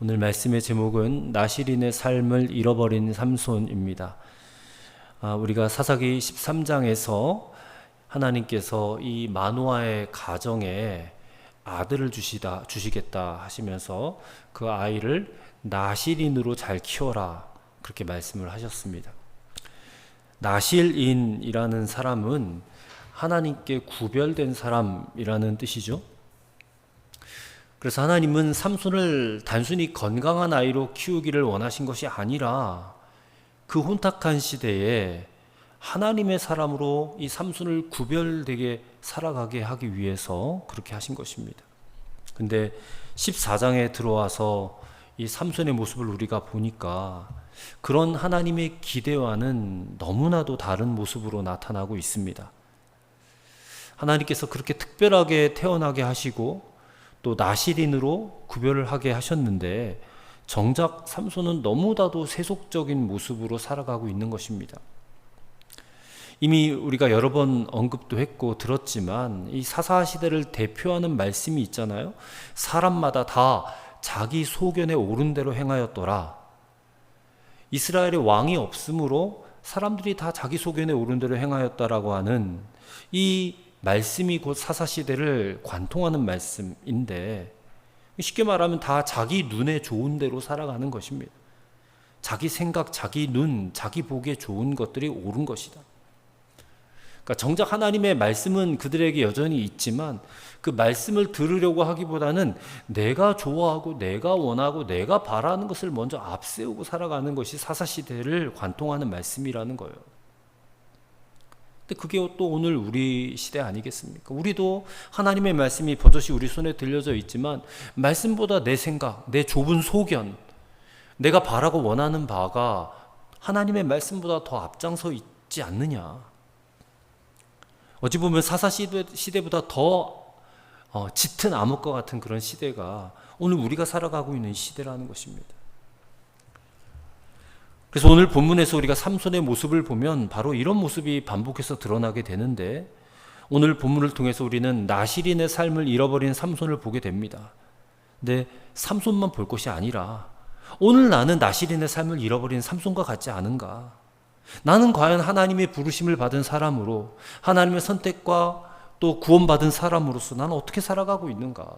오늘 말씀의 제목은 나실인의 삶을 잃어버린 삼손입니다. 우리가 사사기 13장에서 하나님께서 이 마노아의 가정에 아들을 주시겠다 하시면서 그 아이를 나실인으로 잘 키워라, 그렇게 말씀을 하셨습니다. 나실인이라는 사람은 하나님께 구별된 사람이라는 뜻이죠. 그래서 하나님은 삼손을 단순히 건강한 아이로 키우기를 원하신 것이 아니라 그 혼탁한 시대에 하나님의 사람으로 이 삼손을 구별되게 살아가게 하기 위해서 그렇게 하신 것입니다. 근데 14장에 들어와서 이 삼손의 모습을 우리가 보니까 그런 하나님의 기대와는 너무나도 다른 모습으로 나타나고 있습니다. 하나님께서 그렇게 특별하게 태어나게 하시고 또 나실인으로 구별을 하게 하셨는데 정작 삼손은 너무나도 세속적인 모습으로 살아가고 있는 것입니다. 이미 우리가 여러 번 언급도 했고 들었지만 이 사사시대를 대표하는 말씀이 있잖아요. 사람마다 다 자기 소견에 옳은 대로 행하였더라. 이스라엘에 왕이 없으므로 사람들이 다 자기 소견에 옳은 대로 행하였다라고 하는 이 말씀이 곧 사사시대를 관통하는 말씀인데, 쉽게 말하면 다 자기 눈에 좋은 대로 살아가는 것입니다. 자기 생각, 자기 눈, 자기 보기에 좋은 것들이 옳은 것이다. 그러니까 정작 하나님의 말씀은 그들에게 여전히 있지만 그 말씀을 들으려고 하기보다는 내가 좋아하고 내가 원하고 내가 바라는 것을 먼저 앞세우고 살아가는 것이 사사시대를 관통하는 말씀이라는 거예요. 근데 그게 또 오늘 우리 시대 아니겠습니까? 우리도 하나님의 말씀이 버젓이 우리 손에 들려져 있지만 말씀보다 내 생각, 내 좁은 소견, 내가 바라고 원하는 바가 하나님의 말씀보다 더 앞장서 있지 않느냐. 어찌 보면 사사시대보다 더 짙은 암흑과 같은 그런 시대가 오늘 우리가 살아가고 있는 시대라는 것입니다. 그래서 오늘 본문에서 우리가 삼손의 모습을 보면 바로 이런 모습이 반복해서 드러나게 되는데, 오늘 본문을 통해서 우리는 나실인의 삶을 잃어버린 삼손을 보게 됩니다. 근데 삼손만 볼 것이 아니라 오늘 나는 나실인의 삶을 잃어버린 삼손과 같지 않은가? 나는 과연 하나님의 부르심을 받은 사람으로, 하나님의 선택과 또 구원받은 사람으로서 나는 어떻게 살아가고 있는가?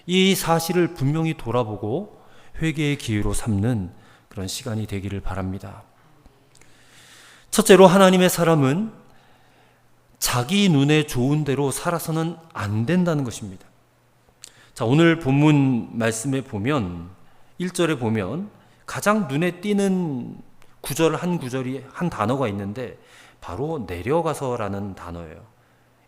이 사실을 분명히 돌아보고 회개의 기회로 삼는 그런 시간이 되기를 바랍니다. 첫째로, 하나님의 사람은 자기 눈에 좋은 대로 살아서는 안 된다는 것입니다. 자, 오늘 본문 말씀에 보면 1절에 보면 가장 눈에 띄는 구절이 한 단어가 있는데 바로 내려가서라는 단어예요.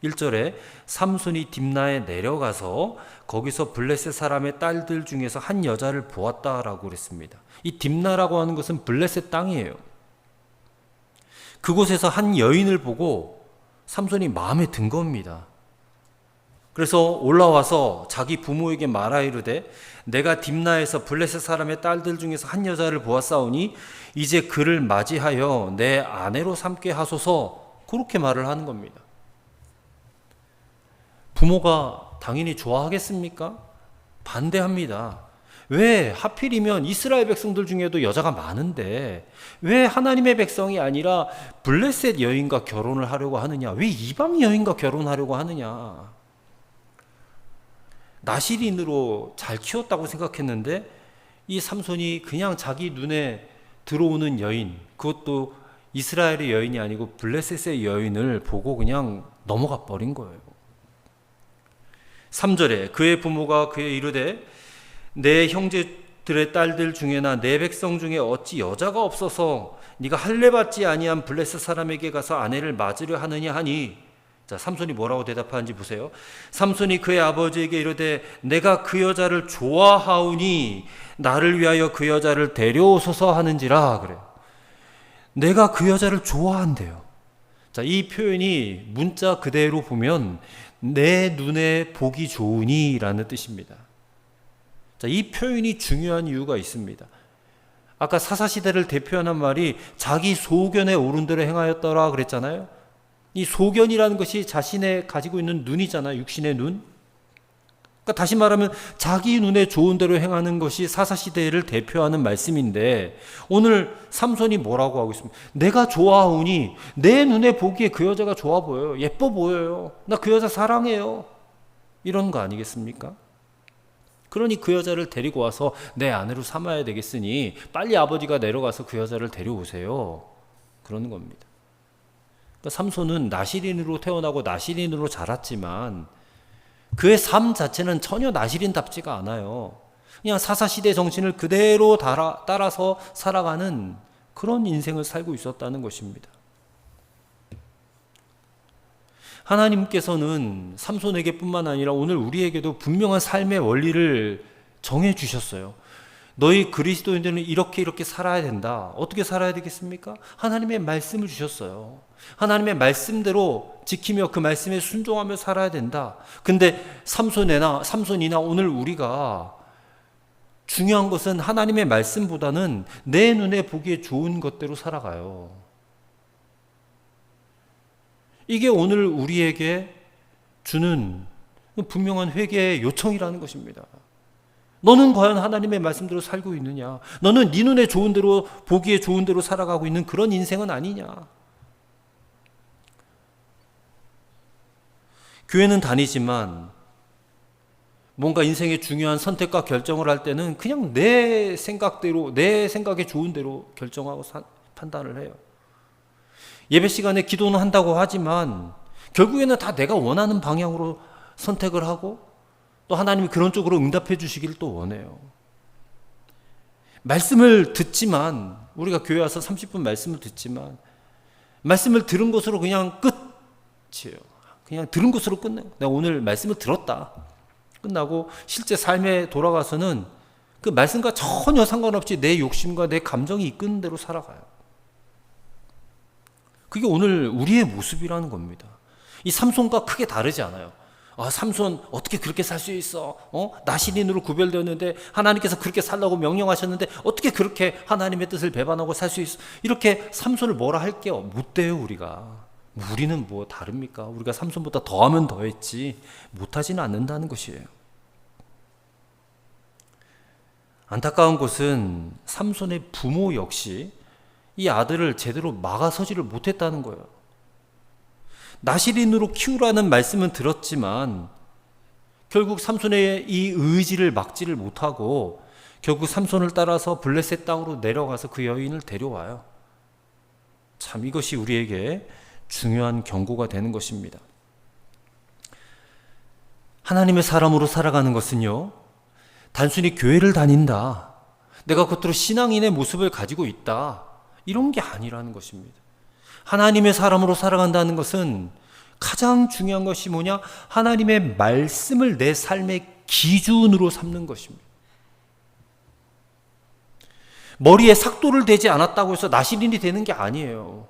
1절에 삼손이 딥나에 내려가서 거기서 블레셋 사람의 딸들 중에서 한 여자를 보았다라고 그랬습니다. 이 딥나라고 하는 것은 블레셋 땅이에요. 그곳에서 한 여인을 보고 삼손이 마음에 든 겁니다. 그래서 올라와서 자기 부모에게 말하이르되 내가 딥나에서 블레셋 사람의 딸들 중에서 한 여자를 보았사오니 이제 그를 맞이하여 내 아내로 삼게 하소서, 그렇게 말을 하는 겁니다. 부모가 당연히 좋아하겠습니까? 반대합니다. 왜 하필이면 이스라엘 백성들 중에도 여자가 많은데 왜 하나님의 백성이 아니라 블레셋 여인과 결혼을 하려고 하느냐? 왜 이방 여인과 결혼하려고 하느냐? 나실인으로 잘 키웠다고 생각했는데 이 삼손이 그냥 자기 눈에 들어오는 여인, 그것도 이스라엘의 여인이 아니고 블레셋의 여인을 보고 그냥 넘어가 버린 거예요. 3절에 그의 부모가 그에 이르되 내 형제들의 딸들 중에나 내 백성 중에 어찌 여자가 없어서 네가 할례받지 아니한 블레셋 사람에게 가서 아내를 맞으려 하느냐 하니, 자, 삼손이 뭐라고 대답하는지 보세요. 삼손이 그의 아버지에게 이르되 내가 그 여자를 좋아하오니 나를 위하여 그 여자를 데려오소서 하는지라. 그래요. 내가 그 여자를 좋아한대요. 자, 이 표현이 문자 그대로 보면 내 눈에 보기 좋으니 라는 뜻입니다. 자, 이 표현이 중요한 이유가 있습니다. 아까 사사시대를 대표하는 말이 자기 소견에 옳은 대로 행하였더라 그랬잖아요. 이 소견이라는 것이 자신의 가지고 있는 눈이잖아요. 육신의 눈. 그러니까 다시 말하면 자기 눈에 좋은 대로 행하는 것이 사사시대를 대표하는 말씀인데, 오늘 삼손이 뭐라고 하고 있습니까? 내가 좋아하오니 내 눈에 보기에 그 여자가 좋아 보여요. 예뻐 보여요. 나 그 여자 사랑해요. 이런 거 아니겠습니까? 그러니 그 여자를 데리고 와서 내 아내로 삼아야 되겠으니 빨리 아버지가 내려가서 그 여자를 데려오세요. 그러는 겁니다. 그러니까 삼손은 나시린으로 태어나고 나시린으로 자랐지만 그의 삶 자체는 전혀 나시린답지가 않아요. 그냥 사사시대 정신을 그대로 따라서 살아가는 그런 인생을 살고 있었다는 것입니다. 하나님께서는 삼손에게뿐만 아니라 오늘 우리에게도 분명한 삶의 원리를 정해 주셨어요. 너희 그리스도인들은 이렇게 살아야 된다. 어떻게 살아야 되겠습니까? 하나님의 말씀을 주셨어요. 하나님의 말씀대로 지키며 그 말씀에 순종하며 살아야 된다. 근데 삼손이나 오늘 우리가 중요한 것은 하나님의 말씀보다는 내 눈에 보기에 좋은 것대로 살아가요. 이게 오늘 우리에게 주는 분명한 회개의 요청이라는 것입니다. 너는 과연 하나님의 말씀대로 살고 있느냐? 너는 네 눈에 좋은 대로, 보기에 좋은 대로 살아가고 있는 그런 인생은 아니냐? 교회는 다니지만 뭔가 인생의 중요한 선택과 결정을 할 때는 그냥 내 생각대로, 내 생각에 좋은 대로 결정하고 판단을 해요. 예배 시간에 기도는 한다고 하지만 결국에는 다 내가 원하는 방향으로 선택을 하고 또 하나님이 그런 쪽으로 응답해 주시기를 또 원해요. 말씀을 듣지만, 우리가 교회 와서 30분 말씀을 듣지만 말씀을 들은 것으로 그냥 끝이에요. 그냥 들은 것으로 끝내요. 내가 오늘 말씀을 들었다. 끝나고 실제 삶에 돌아가서는 그 말씀과 전혀 상관없이 내 욕심과 내 감정이 이끄는 대로 살아가요. 그게 오늘 우리의 모습이라는 겁니다. 이 삼손과 크게 다르지 않아요. 아, 삼손 어떻게 그렇게 살 수 있어? 나시린으로 구별되었는데 하나님께서 그렇게 살라고 명령하셨는데 어떻게 그렇게 하나님의 뜻을 배반하고 살 수 있어? 이렇게 삼손을 뭐라 할 게 못 돼요, 우리가. 우리는 뭐 다릅니까? 우리가 삼손보다 더하면 더했지 못하지는 않는다는 것이에요. 안타까운 것은 삼손의 부모 역시 이 아들을 제대로 막아서지를 못했다는 거예요. 나시린으로 키우라는 말씀은 들었지만 결국 삼손의 이 의지를 막지를 못하고 결국 삼손을 따라서 블레셋 땅으로 내려가서 그 여인을 데려와요. 참 이것이 우리에게 중요한 경고가 되는 것입니다. 하나님의 사람으로 살아가는 것은요, 단순히 교회를 다닌다, 내가 겉으로 신앙인의 모습을 가지고 있다, 이런 게 아니라는 것입니다. 하나님의 사람으로 살아간다는 것은 가장 중요한 것이 뭐냐? 하나님의 말씀을 내 삶의 기준으로 삼는 것입니다. 머리에 삭도를 대지 않았다고 해서 나시린이 되는 게 아니에요.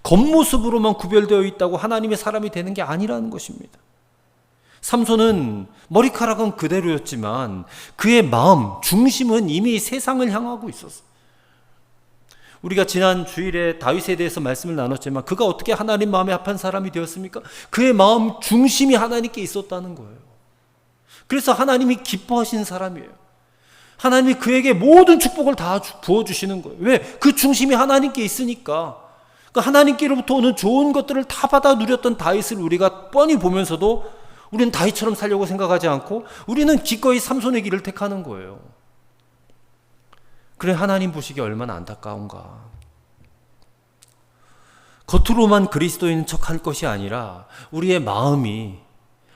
겉모습으로만 구별되어 있다고 하나님의 사람이 되는 게 아니라는 것입니다. 삼손은 머리카락은 그대로였지만 그의 마음, 중심은 이미 세상을 향하고 있었어요. 우리가 지난 주일에 다윗에 대해서 말씀을 나눴지만 그가 어떻게 하나님 마음에 합한 사람이 되었습니까? 그의 마음 중심이 하나님께 있었다는 거예요. 그래서 하나님이 기뻐하시는 사람이에요. 하나님이 그에게 모든 축복을 다 부어주시는 거예요. 왜? 그 중심이 하나님께 있으니까. 그러니까 하나님께로부터 오는 좋은 것들을 다 받아 누렸던 다윗을 우리가 뻔히 보면서도 우리는 다윗처럼 살려고 생각하지 않고 우리는 기꺼이 삼손의 길을 택하는 거예요. 그래, 하나님 보시기에 얼마나 안타까운가. 겉으로만 그리스도인 척할 것이 아니라 우리의 마음이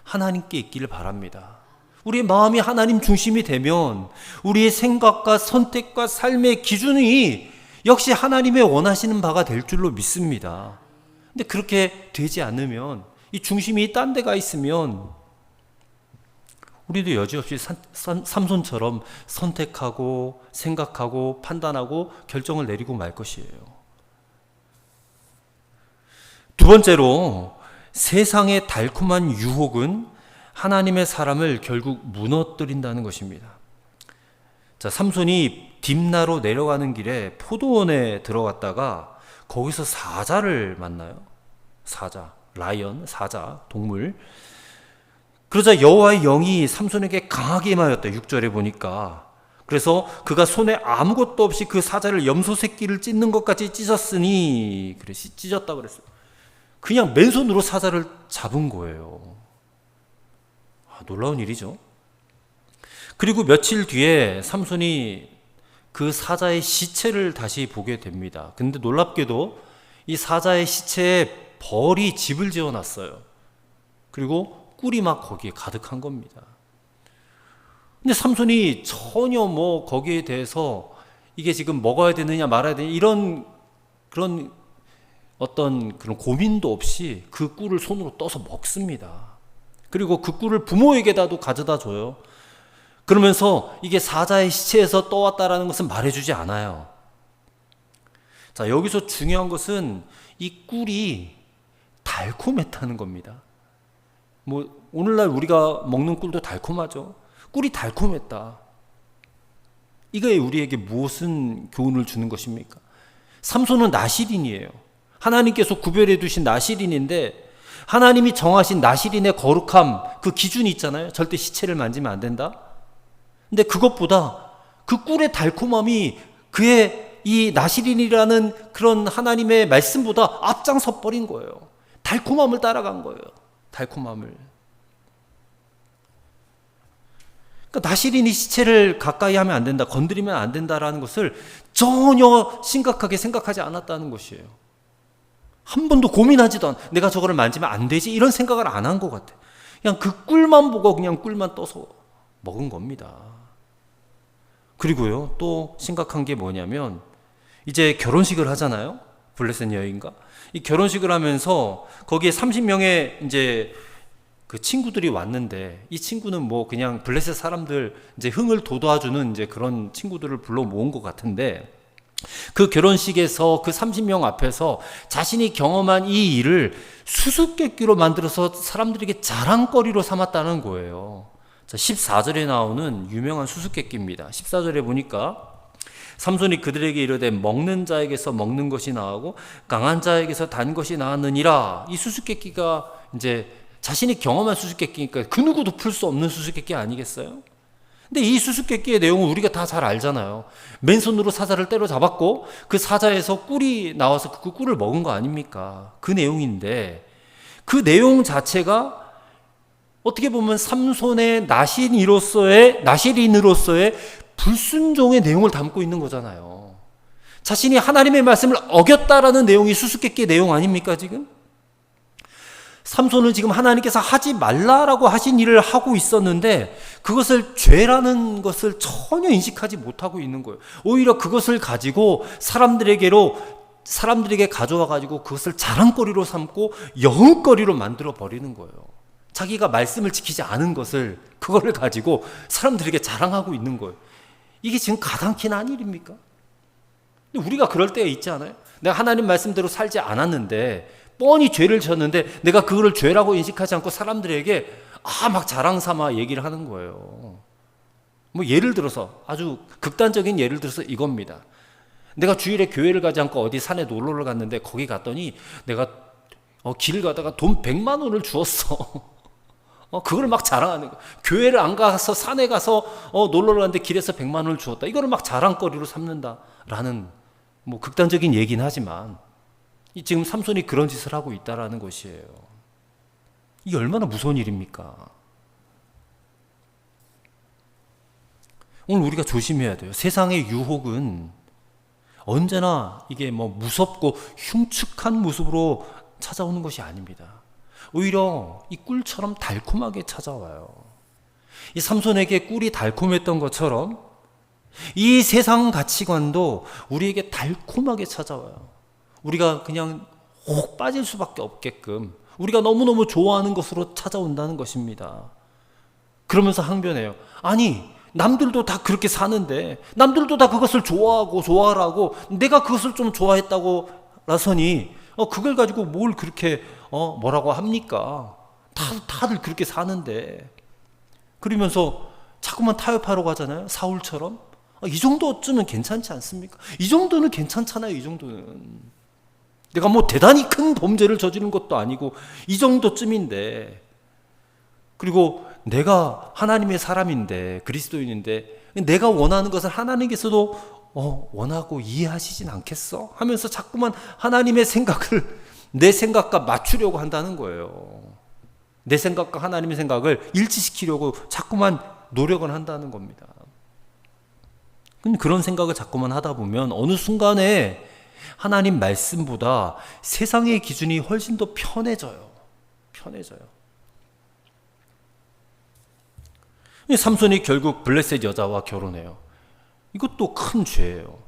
하나님께 있기를 바랍니다. 우리의 마음이 하나님 중심이 되면 우리의 생각과 선택과 삶의 기준이 역시 하나님의 원하시는 바가 될 줄로 믿습니다. 근데 그렇게 되지 않으면, 이 중심이 딴 데가 있으면 우리도 여지없이 삼손처럼 선택하고 생각하고 판단하고 결정을 내리고 말 것이에요. 두 번째로, 세상의 달콤한 유혹은 하나님의 사람을 결국 무너뜨린다는 것입니다. 자, 삼손이 딥나로 내려가는 길에 포도원에 들어갔다가 거기서 사자를 만나요. 사자, 라이언, 사자, 동물. 그러자 여호와의 영이 삼손에게 강하게 임하였다. 6절에 보니까. 그래서 그가 손에 아무것도 없이 그 사자를 염소 새끼를 찢는 것까지 찢었으니, 그래, 찢었다 그랬어요. 그냥 맨손으로 사자를 잡은 거예요. 놀라운 일이죠. 그리고 며칠 뒤에 삼손이 그 사자의 시체를 다시 보게 됩니다. 근데 놀랍게도 이 사자의 시체에 벌이 집을 지어놨어요. 그리고 꿀이 막 거기에 가득한 겁니다. 근데 삼손이 전혀 뭐 거기에 대해서 이게 지금 먹어야 되느냐 말아야 되느냐 이런 그런 어떤 그런 고민도 없이 그 꿀을 손으로 떠서 먹습니다. 그리고 그 꿀을 부모에게다도 가져다 줘요. 그러면서 이게 사자의 시체에서 떠왔다라는 것은 말해주지 않아요. 자, 여기서 중요한 것은 이 꿀이 달콤했다는 겁니다. 뭐 오늘날 우리가 먹는 꿀도 달콤하죠. 꿀이 달콤했다. 이게 우리에게 무슨 교훈을 주는 것입니까? 삼손은 나실인이에요. 하나님께서 구별해 두신 나실인인데 하나님이 정하신 나실인의 거룩함, 그 기준이 있잖아요. 절대 시체를 만지면 안 된다. 근데 그것보다 그 꿀의 달콤함이 그의 이 나실인이라는 그런 하나님의 말씀보다 앞장서 버린 거예요. 달콤함을 따라간 거예요. 달콤함을. 그러니까 나실인이 시체를 가까이 하면 안 된다, 건드리면 안 된다라는 것을 전혀 심각하게 생각하지 않았다는 것이에요. 한 번도 고민하지도 않아. 내가 저거를 만지면 안 되지 이런 생각을 안 한 것 같아. 그냥 그 꿀만 보고 그냥 꿀만 떠서 먹은 겁니다. 그리고요, 또 심각한 게 뭐냐면 이제 결혼식을 하잖아요. 블레셋 여인과 이 결혼식을 하면서 거기에 30명의 이제 그 친구들이 왔는데 이 친구는 뭐 그냥 블레셋 사람들 이제 흥을 돋아주는 이제 그런 친구들을 불러 모은 것 같은데 그 결혼식에서 그 30명 앞에서 자신이 경험한 이 일을 수수께끼로 만들어서 사람들에게 자랑거리로 삼았다는 거예요. 자, 14절에 나오는 유명한 수수께끼입니다. 14절에 보니까 삼손이 그들에게 이르되 먹는 자에게서 먹는 것이 나오고 강한 자에게서 단 것이 나왔느니라. 이 수수께끼가 이제 자신이 경험한 수수께끼니까 그 누구도 풀 수 없는 수수께끼 아니겠어요? 근데 이 수수께끼의 내용은 우리가 다 잘 알잖아요. 맨손으로 사자를 때려잡았고 그 사자에서 꿀이 나와서 그 꿀을 먹은 거 아닙니까? 그 내용인데 그 내용 자체가 어떻게 보면 삼손의 나실인으로서의 불순종의 내용을 담고 있는 거잖아요. 자신이 하나님의 말씀을 어겼다라는 내용이 수수께끼의 내용 아닙니까 지금? 삼손은 지금 하나님께서 하지 말라라고 하신 일을 하고 있었는데 그것을 죄라는 것을 전혀 인식하지 못하고 있는 거예요. 오히려 그것을 가지고 사람들에게 가져와 가지고 그것을 자랑거리로 삼고 여흥거리로 만들어 버리는 거예요. 자기가 말씀을 지키지 않은 것을 그거를 가지고 사람들에게 자랑하고 있는 거예요. 이게 지금 가당키는 한 일입니까? 근데 우리가 그럴 때가 있지 않아요? 내가 하나님 말씀대로 살지 않았는데 뻔히 죄를 졌는데 내가 그거를 죄라고 인식하지 않고 사람들에게 막 자랑 삼아 얘기를 하는 거예요. 뭐 예를 들어서 아주 극단적인 예를 들어서 이겁니다. 내가 주일에 교회를 가지 않고 어디 산에 놀러를 갔는데 거기 갔더니 내가 길을 가다가 돈 100만 원을 주었어. 그걸 막 자랑하는 거야. 교회를 안 가서 산에 가서 놀러를 갔는데 길에서 100만 원을 주었다. 이거를 막 자랑거리로 삼는다라는 뭐 극단적인 얘기는 하지만 지금 삼손이 그런 짓을 하고 있다라는 것이에요. 이게 얼마나 무서운 일입니까? 오늘 우리가 조심해야 돼요. 세상의 유혹은 언제나 이게 뭐 무섭고 흉측한 모습으로 찾아오는 것이 아닙니다. 오히려 이 꿀처럼 달콤하게 찾아와요. 이 삼손에게 꿀이 달콤했던 것처럼 이 세상 가치관도 우리에게 달콤하게 찾아와요. 우리가 그냥 혹 빠질 수밖에 없게끔 우리가 너무너무 좋아하는 것으로 찾아온다는 것입니다. 그러면서 항변해요. 아니 남들도 다 그렇게 사는데 남들도 다 그것을 좋아하라고 내가 그것을 좀 좋아했다고 라서니 그걸 가지고 뭘 그렇게 뭐라고 합니까? 다들 그렇게 사는데. 그러면서 자꾸만 타협하려고 하잖아요. 사울처럼. 이 정도쯤은 괜찮지 않습니까? 이 정도는 괜찮잖아요. 이 정도는. 내가 뭐 대단히 큰 범죄를 저지른 것도 아니고 이 정도쯤인데 그리고 내가 하나님의 사람인데, 그리스도인인데 내가 원하는 것을 하나님께서도 원하고 이해하시진 않겠어? 하면서 자꾸만 하나님의 생각을 내 생각과 맞추려고 한다는 거예요. 내 생각과 하나님의 생각을 일치시키려고 자꾸만 노력을 한다는 겁니다. 그런 생각을 자꾸만 하다 보면 어느 순간에 하나님 말씀보다 세상의 기준이 훨씬 더 편해져요. 삼손이 결국 블레셋 여자와 결혼해요. 이것도 큰 죄예요.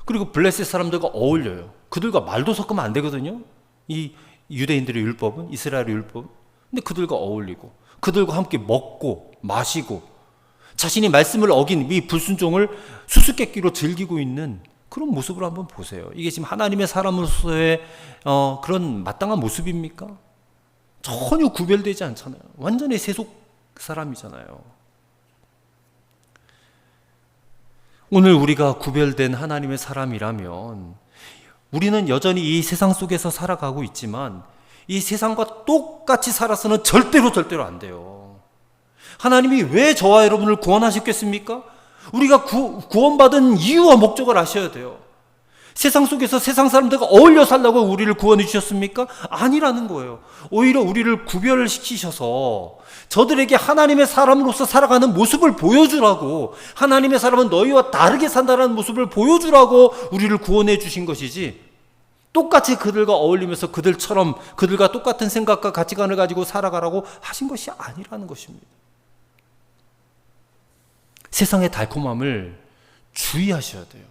그리고 블레셋 사람들과 어울려요. 그들과 말도 섞으면 안 되거든요. 이 유대인들의 율법은, 이스라엘의 율법은. 근데 그들과 어울리고 그들과 함께 먹고 마시고 자신이 말씀을 어긴 이 불순종을 수수께끼로 즐기고 있는 그런 모습을 한번 보세요. 이게 지금 하나님의 사람으로서의 그런 마땅한 모습입니까? 전혀 구별되지 않잖아요. 완전히 세속 사람이잖아요. 오늘 우리가 구별된 하나님의 사람이라면 우리는 여전히 이 세상 속에서 살아가고 있지만 이 세상과 똑같이 살아서는 절대로 안 돼요. 하나님이 왜 저와 여러분을 구원하셨겠습니까? 우리가 구원받은 이유와 목적을 아셔야 돼요. 세상 속에서 세상 사람들과 어울려 살라고 우리를 구원해 주셨습니까? 아니라는 거예요. 오히려 우리를 구별시키셔서 저들에게 하나님의 사람으로서 살아가는 모습을 보여주라고, 하나님의 사람은 너희와 다르게 산다는 모습을 보여주라고 우리를 구원해 주신 것이지, 똑같이 그들과 어울리면서 그들처럼 그들과 똑같은 생각과 가치관을 가지고 살아가라고 하신 것이 아니라는 것입니다. 세상의 달콤함을 주의하셔야 돼요.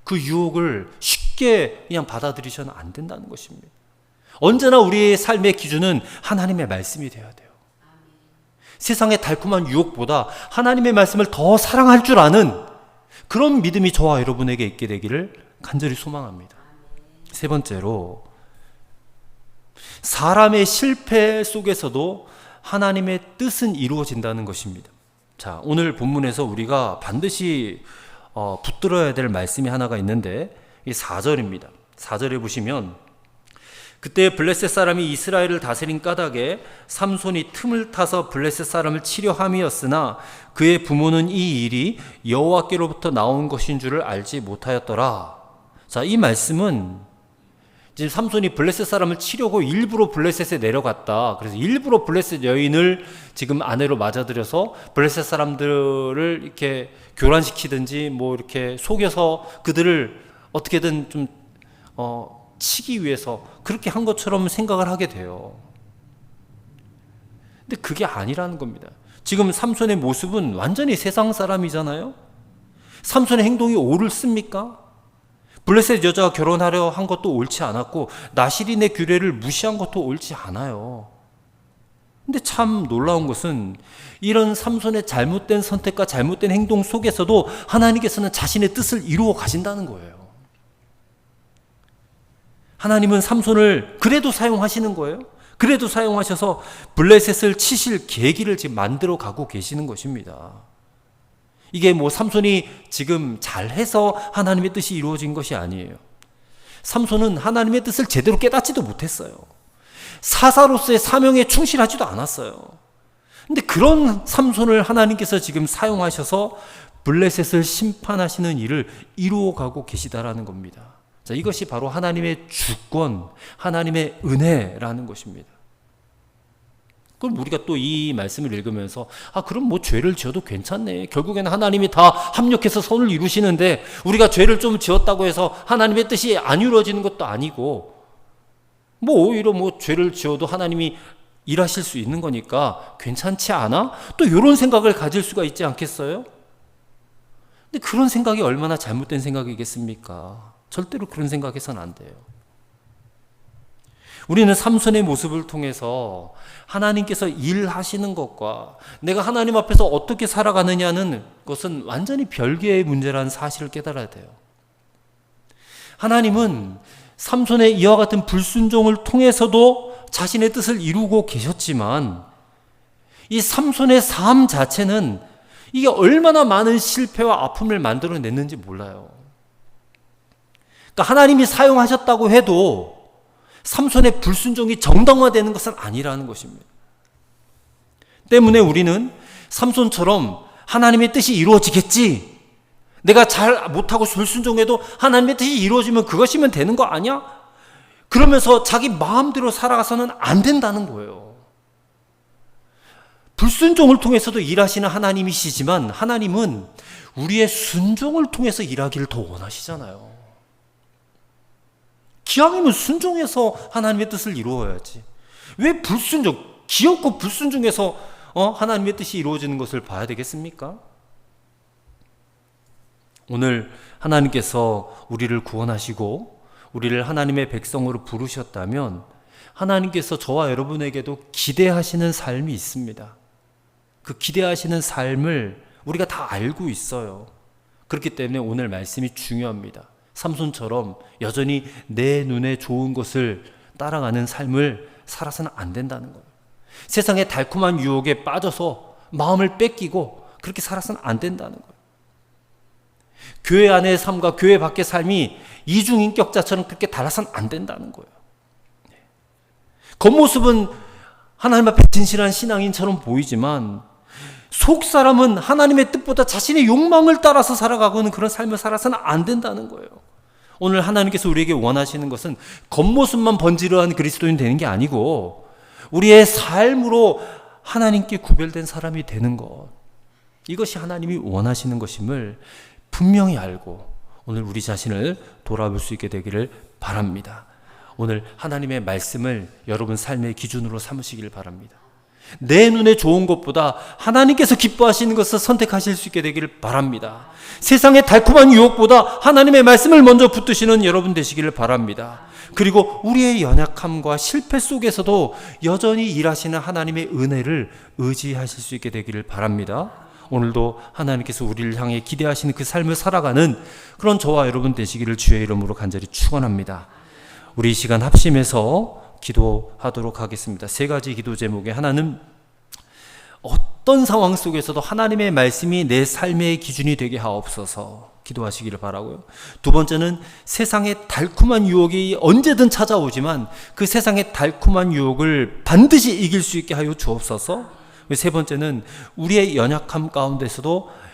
그 유혹을 쉽게 그냥 받아들이셔는 안 된다는 것입니다. 언제나 우리의 삶의 기준은 하나님의 말씀이 되어야 돼요. 세상의 달콤한 유혹보다 하나님의 말씀을 더 사랑할 줄 아는 그런 믿음이 저와 여러분에게 있게 되기를 간절히 소망합니다. 세 번째로, 사람의 실패 속에서도 하나님의 뜻은 이루어진다는 것입니다. 자, 오늘 본문에서 우리가 반드시 붙들어야 될 말씀이 하나가 있는데, 이 4절입니다. 4절에 보시면, 그때 블레셋 사람이 이스라엘을 다스린 까닭에 삼손이 틈을 타서 블레셋 사람을 치려 함이었으나 그의 부모는 이 일이 여호와께로부터 나온 것인 줄을 알지 못하였더라. 자, 이 말씀은 지금 삼손이 블레셋 사람을 치려고 일부러 블레셋에 내려갔다. 그래서 일부러 블레셋 여인을 지금 아내로 맞아들여서 블레셋 사람들을 이렇게 교란시키든지 뭐 이렇게 속여서 그들을 어떻게든 좀 치기 위해서 그렇게 한 것처럼 생각을 하게 돼요. 근데 그게 아니라는 겁니다. 지금 삼손의 모습은 완전히 세상 사람이잖아요. 삼손의 행동이 옳습니까? 블레셋 여자와 결혼하려 한 것도 옳지 않았고 나실인의 규례를 무시한 것도 옳지 않아요. 근데 참 놀라운 것은 이런 삼손의 잘못된 선택과 잘못된 행동 속에서도 하나님께서는 자신의 뜻을 이루어 가신다는 거예요. 하나님은 삼손을 그래도 사용하시는 거예요. 그래도 사용하셔서 블레셋을 치실 계기를 지금 만들어 가고 계시는 것입니다. 이게 뭐 삼손이 지금 잘해서 하나님의 뜻이 이루어진 것이 아니에요. 삼손은 하나님의 뜻을 제대로 깨닫지도 못했어요. 사사로서의 사명에 충실하지도 않았어요. 근데 그런 삼손을 하나님께서 지금 사용하셔서 블레셋을 심판하시는 일을 이루어가고 계시다라는 겁니다. 자, 이것이 바로 하나님의 주권, 하나님의 은혜라는 것입니다. 그럼 우리가 또 이 말씀을 읽으면서 그럼 뭐 죄를 지어도 괜찮네. 결국에는 하나님이 다 합력해서 선을 이루시는데 우리가 죄를 좀 지었다고 해서 하나님의 뜻이 안 이루어지는 것도 아니고 뭐 오히려 뭐 죄를 지어도 하나님이 일하실 수 있는 거니까 괜찮지 않아? 또 이런 생각을 가질 수가 있지 않겠어요? 근데 그런 생각이 얼마나 잘못된 생각이겠습니까? 절대로 그런 생각해서는 안 돼요. 우리는 삼손의 모습을 통해서 하나님께서 일하시는 것과 내가 하나님 앞에서 어떻게 살아가느냐는 것은 완전히 별개의 문제라는 사실을 깨달아야 돼요. 하나님은 삼손의 이와 같은 불순종을 통해서도 자신의 뜻을 이루고 계셨지만 이 삼손의 삶 자체는 이게 얼마나 많은 실패와 아픔을 만들어냈는지 몰라요. 그러니까 하나님이 사용하셨다고 해도 삼손의 불순종이 정당화되는 것은 아니라는 것입니다. 때문에 우리는 삼손처럼 하나님의 뜻이 이루어지겠지, 내가 잘 못하고 불순종해도 하나님의 뜻이 이루어지면 그것이면 되는 거 아니야? 그러면서 자기 마음대로 살아가서는 안 된다는 거예요. 불순종을 통해서도 일하시는 하나님이시지만 하나님은 우리의 순종을 통해서 일하기를 더 원하시잖아요. 기왕이면 순종해서 하나님의 뜻을 이루어야지. 왜 불순종, 기어코 불순종해서 하나님의 뜻이 이루어지는 것을 봐야 되겠습니까? 오늘 하나님께서 우리를 구원하시고 우리를 하나님의 백성으로 부르셨다면 하나님께서 저와 여러분에게도 기대하시는 삶이 있습니다. 그 기대하시는 삶을 우리가 다 알고 있어요. 그렇기 때문에 오늘 말씀이 중요합니다. 삼손처럼 여전히 내 눈에 좋은 것을 따라가는 삶을 살아서는 안 된다는 거예요. 세상의 달콤한 유혹에 빠져서 마음을 뺏기고 그렇게 살아서는 안 된다는 거예요. 교회 안의 삶과 교회 밖의 삶이 이중인격자처럼 그렇게 달라서는 안 된다는 거예요. 겉모습은 하나님 앞에 진실한 신앙인처럼 보이지만 속 사람은 하나님의 뜻보다 자신의 욕망을 따라서 살아가고는 그런 삶을 살아서는 안 된다는 거예요. 오늘 하나님께서 우리에게 원하시는 것은 겉모습만 번지르한 그리스도인 되는 게 아니고 우리의 삶으로 하나님께 구별된 사람이 되는 것, 이것이 하나님이 원하시는 것임을 분명히 알고 오늘 우리 자신을 돌아볼 수 있게 되기를 바랍니다. 오늘 하나님의 말씀을 여러분 삶의 기준으로 삼으시길 바랍니다. 내 눈에 좋은 것보다 하나님께서 기뻐하시는 것을 선택하실 수 있게 되기를 바랍니다. 세상의 달콤한 유혹보다 하나님의 말씀을 먼저 붙드시는 여러분 되시기를 바랍니다. 그리고 우리의 연약함과 실패 속에서도 여전히 일하시는 하나님의 은혜를 의지하실 수 있게 되기를 바랍니다. 오늘도 하나님께서 우리를 향해 기대하시는 그 삶을 살아가는 그런 저와 여러분 되시기를 주의 이름으로 간절히 축원합니다. 우리 이 시간 합심해서 기도하도록 하겠습니다. 세 가지 기도 제목에 하나는 어떤 상황 속에서도 하나님의 말씀이 내 삶의 기준이 되게 하옵소서 기도하시기를 바라고요. 두 번째는 세상의 달콤한 유혹이 언제든 찾아오지만 그 세상의 달콤한 유혹을 반드시 이길 수 있게 하여 주옵소서. 세 번째는 우리의 연약함 가운데서도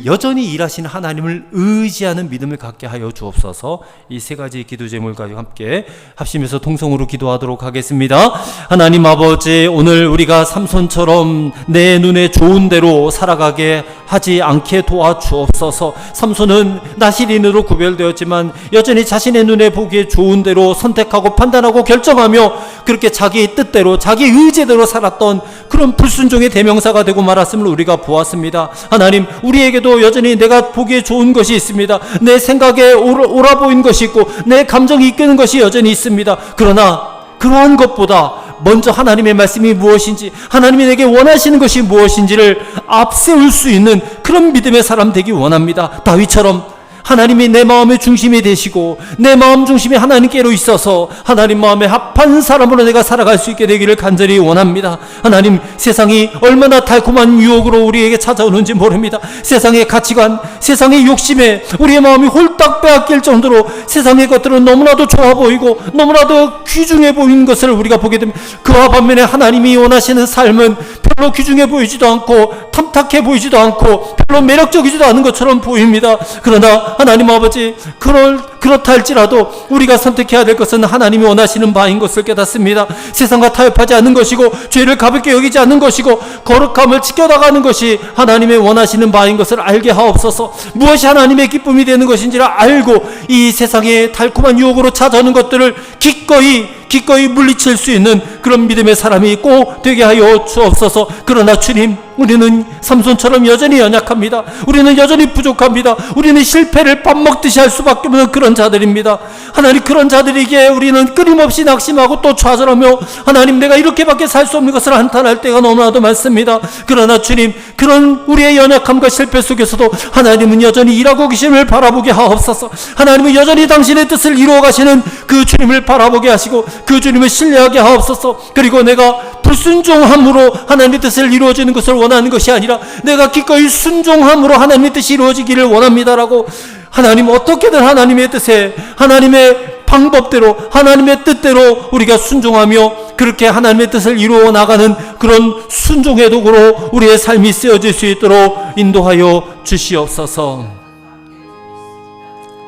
여전히 일하시는 하나님을 의지하는 믿음을 갖게 하여 주옵소서. 이 세 가지 기도 제목과 함께 합심해서 통성으로 기도하도록 하겠습니다. 하나님 아버지, 오늘 우리가 삼손처럼 내 눈에 좋은 대로 살아가게 하지 않게 도와주옵소서. 삼손은 나시린으로 구별되었지만 여전히 자신의 눈에 보기에 좋은 대로 선택하고 판단하고 결정하며 그렇게 자기 뜻대로 자기 의지대로 살았던 그런 불순종의 대명사가 되고 말았음을 우리가 보았습니다. 하나님, 우리에게도 여전히 내가 보기에 좋은 것이 있습니다. 내 생각에 옳아 보이는 것이 있고 내 감정이 이끄는 것이 여전히 있습니다. 그러나 그러한 것보다 먼저 하나님의 말씀이 무엇인지, 하나님이 내게 원하시는 것이 무엇인지를 앞세울 수 있는 그런 믿음의 사람 되기 원합니다. 다윗처럼 하나님이 내 마음의 중심이 되시고 내 마음 중심이 하나님께로 있어서 하나님 마음에 합한 사람으로 내가 살아갈 수 있게 되기를 간절히 원합니다. 하나님, 세상이 얼마나 달콤한 유혹으로 우리에게 찾아오는지 모릅니다. 세상의 가치관, 세상의 욕심에 우리의 마음이 홀딱 빼앗길 정도로 세상의 것들은 너무나도 좋아 보이고 너무나도 귀중해 보이는 것을 우리가 보게 됩니다. 그와 반면에 하나님이 원하시는 삶은 별로 귀중해 보이지도 않고 탐탁해 보이지도 않고 별로 매력적이지도 않은 것처럼 보입니다. 그러나 하나님 아버지, 그렇다 할지라도 우리가 선택해야 될 것은 하나님이 원하시는 바인 것을 깨닫습니다. 세상과 타협하지 않는 것이고 죄를 가볍게 여기지 않는 것이고 거룩함을 지켜나가는 것이 하나님의 원하시는 바인 것을 알게 하옵소서. 무엇이 하나님의 기쁨이 되는 것인지를 알고 이 세상의 달콤한 유혹으로 찾아오는 것들을 기꺼이 물리칠 수 있는 그런 믿음의 사람이 꼭 되게 하여 주옵소서. 그러나 주님, 우리는 삼손처럼 여전히 연약합니다. 우리는 여전히 부족합니다. 우리는 실패를 밥 먹듯이 할 수밖에 없는 그런 자들입니다. 하나님, 그런 자들에게 우리는 끊임없이 낙심하고 또 좌절하며 하나님, 내가 이렇게밖에 살 수 없는 것을 한탄할 때가 너무나도 많습니다. 그러나 주님, 그런 우리의 연약함과 실패 속에서도 하나님은 여전히 일하고 계심을 바라보게 하옵소서. 하나님은 여전히 당신의 뜻을 이루어 가시는 그 주님을 바라보게 하시고 그 주님을 신뢰하게 하옵소서. 그리고 내가 불순종함으로 하나님의 뜻을 이루어지는 것을 원하는 것이 아니라 내가 기꺼이 순종함으로 하나님의 뜻이 이루어지기를 원합니다라고, 하나님 어떻게든 하나님의 뜻에, 하나님의 방법대로 하나님의 뜻대로 우리가 순종하며 그렇게 하나님의 뜻을 이루어 나가는 그런 순종의 도구로 우리의 삶이 쓰여질 수 있도록 인도하여 주시옵소서.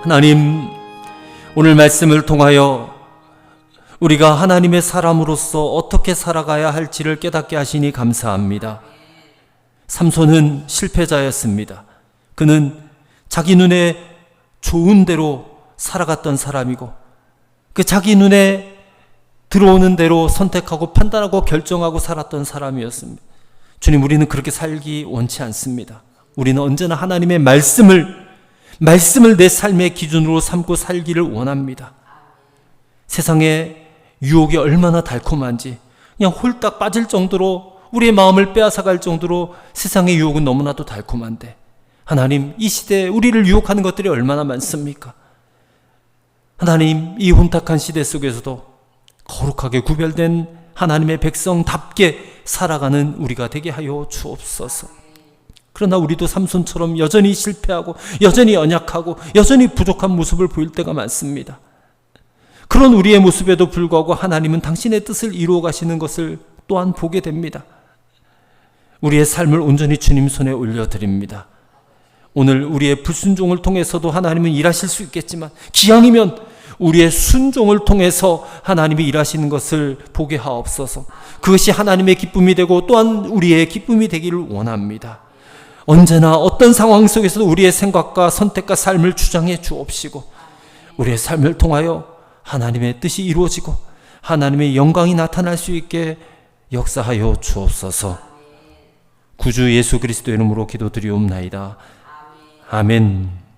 하나님, 오늘 말씀을 통하여 우리가 하나님의 사람으로서 어떻게 살아가야 할지를 깨닫게 하시니 감사합니다. 삼손은 실패자였습니다. 그는 자기 눈에 좋은 대로 살아갔던 사람이고 그 자기 눈에 들어오는 대로 선택하고 판단하고 결정하고 살았던 사람이었습니다. 주님, 우리는 그렇게 살기 원치 않습니다. 우리는 언제나 하나님의 말씀을 내 삶의 기준으로 삼고 살기를 원합니다. 세상에 유혹이 얼마나 달콤한지 그냥 홀딱 빠질 정도로 우리의 마음을 빼앗아갈 정도로 세상의 유혹은 너무나도 달콤한데 하나님, 이 시대에 우리를 유혹하는 것들이 얼마나 많습니까? 하나님, 이 혼탁한 시대 속에서도 거룩하게 구별된 하나님의 백성답게 살아가는 우리가 되게 하여 주옵소서. 그러나 우리도 삼손처럼 여전히 실패하고 여전히 연약하고 여전히 부족한 모습을 보일 때가 많습니다. 그런 우리의 모습에도 불구하고 하나님은 당신의 뜻을 이루어 가시는 것을 또한 보게 됩니다. 우리의 삶을 온전히 주님 손에 올려드립니다. 오늘 우리의 불순종을 통해서도 하나님은 일하실 수 있겠지만 기왕이면 우리의 순종을 통해서 하나님이 일하시는 것을 보게 하옵소서. 그것이 하나님의 기쁨이 되고 또한 우리의 기쁨이 되기를 원합니다. 언제나 어떤 상황 속에서도 우리의 생각과 선택과 삶을 주장해 주옵시고 우리의 삶을 통하여 하나님의 뜻이 이루어지고 하나님의 영광이 나타날 수 있게 역사하여 주옵소서. 구주 예수 그리스도의 이름으로 기도드리옵나이다. 아멘.